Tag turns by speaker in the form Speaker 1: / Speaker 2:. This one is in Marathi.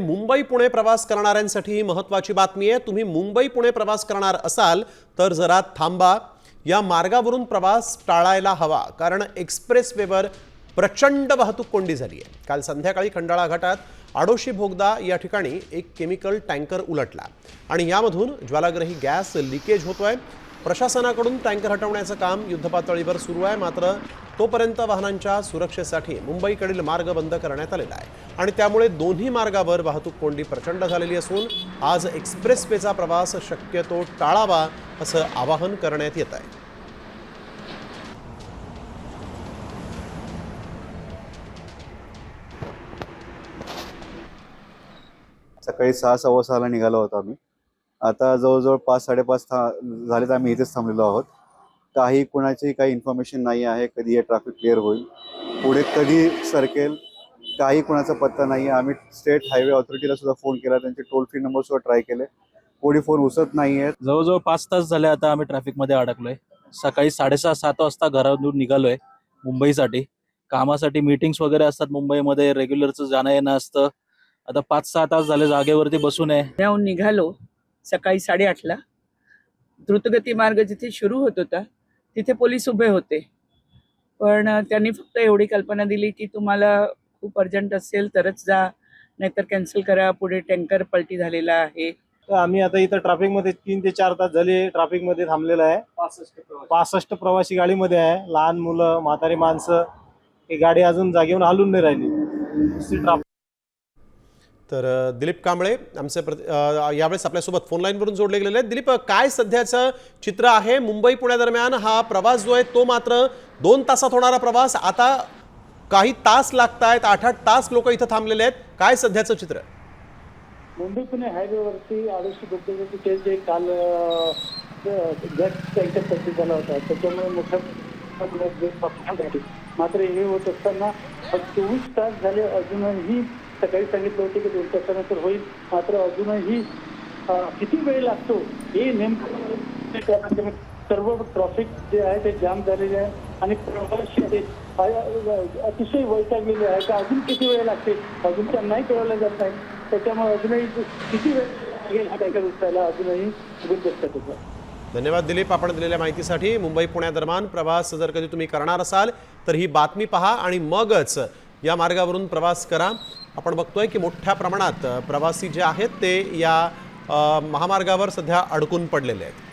Speaker 1: मुंबई पुणे प्रवास करणाऱ्यांसाठी ही महत्त्वाची बातमी आहे। तुम्ही मुंबई पुणे प्रवास करणार असाल तर जरा थांबा। या मार्गावरून प्रवास टाळायला हवा, कारण एक्सप्रेसवेवर प्रचंड वाहतूक कोंडी झाली आहे। काल संध्याकाळी खंडाळा घाटात आडोशी भोगदा या ठिकाणी एक केमिकल टँकर उलटला आणि यामधून ज्वालाग्रही गॅस लीकेज होतोय। प्रशासनाकडून टँकर हटवण्याचं काम युद्धपातळीवर सुरू आहे, मात्र तोपर्यंत वाहनांच्या सुरक्षेसाठी मुंबईकडील मार्ग बंद करण्यात आलेला आहे आणि त्यामुळे दोन्ही मार्गावर वाहतूक कोंडी प्रचंड झालेली असून आज एक्सप्रेसवेचा प्रवास शक्यतो टाळावा असं आवाहन करण्यात येत आहे।
Speaker 2: सकाळी 6:15 निघालो होतो आम्ही। आता जवळजवळ 5-5:30 झालेत आम्ही इथेच थांबलेलो आहोत। काही कुणाची काही इन्फॉर्मेशन नाही आहे कधी हे ट्रॅफिक क्लिअर होईल, पुढे कधी सरकेल, काही कुणाचा पत्ता नाही आहे। आम्ही स्टेट हायवे ऑथॉरिटीला सुद्धा फोन केला, त्यांचे टोल फ्री नंबर सुद्धा ट्राय केले, कोणी फोन उचलत नाही आहेत।
Speaker 3: जवळजवळ 5 तास झाले आता आम्ही ट्रॅफिकमध्ये अडकलोय। सकाळी 6:30-7 वाजता घरातून निघालोय मुंबईसाठी, कामासाठी मीटिंग्स वगैरे असतात मुंबईमध्ये, रेग्युलरचं जाणं येणं असतं। आता 5-6 तास झाले जागेवरती बसून आहे।
Speaker 4: पुण्याहून निघालो सकाळी 8:30ला। द्रुतगती मार्ग जिथे सुरू होत होता तिथे पोलीस उभे होते, पण त्यांनी फक्त एवढी कल्पना दिली की तुम्हाला खूप अर्जंट असेल तरच जा, नाहीतर कॅन्सल करा, पुढे टँकर पलटी झालेला आहे।
Speaker 5: तर आम्ही आता इथं ट्रॅफिकमध्ये 3 ते 4 तास झाले ट्रॅफिकमध्ये थांबलेलं आहे। 65 प्रवासी गाडीमध्ये आहे, लहान मुलं, म्हातारी माणसं। ही गाडी अजून जागेवरून हलून नाही राहिली।
Speaker 1: तर दिलीप कांबळे आमचे यावेळेस आपल्यासोबत फोन लाईनवरून जोडले गेलेले आहेत। दिलीप, काय सध्याचं चित्र आहे? मुंबई पुणे दरम्यान हा प्रवास जो आहे तो मात्र 2 तासात होणारा प्रवास आता काही तास लागतायत, 8-8 तास लोक इथं थांबलेले आहेत। काय सध्याचं चित्र?
Speaker 6: मुंबई पुणे हायवेवरती आडोशी भोगद्याचे जे काल गॅस टँकर पलटी झाला होता, त्याच्यामुळे मोठ्या मात्र हे होत असताना 24 तास झाले, अजूनही सकाळी सांगितलं होतं की 2 तासानंतर होईल, मात्र अजूनही किती वेळ लागतो हे नेमकं सर्व ट्रॅफिक जे आहे ते जाम झालेले आहे आणि प्रवासी अतिशय वैतागलेले आहे का अजून किती वेळ लागते अजून त्यांनाही कळवलं जात नाही। त्याच्यामुळे अजूनही किती वेळ लागेल हा टँकर उचलायला अजूनही गुंतवणूक होतं।
Speaker 1: धन्यवाद दिलीप, आपण दिलेल्या माहितीसाठी। मुंबई पुण्यादरम्यान प्रवास जर कधी तुम्ही करणार असाल तर ही बातमी पहा आणि मगच या मार्गावरून प्रवास करा। आपण बघतोय की मोठ्या प्रमाणात प्रवासी जे आहेत ते या महामार्गावर सध्या अडकून पडलेले आहेत।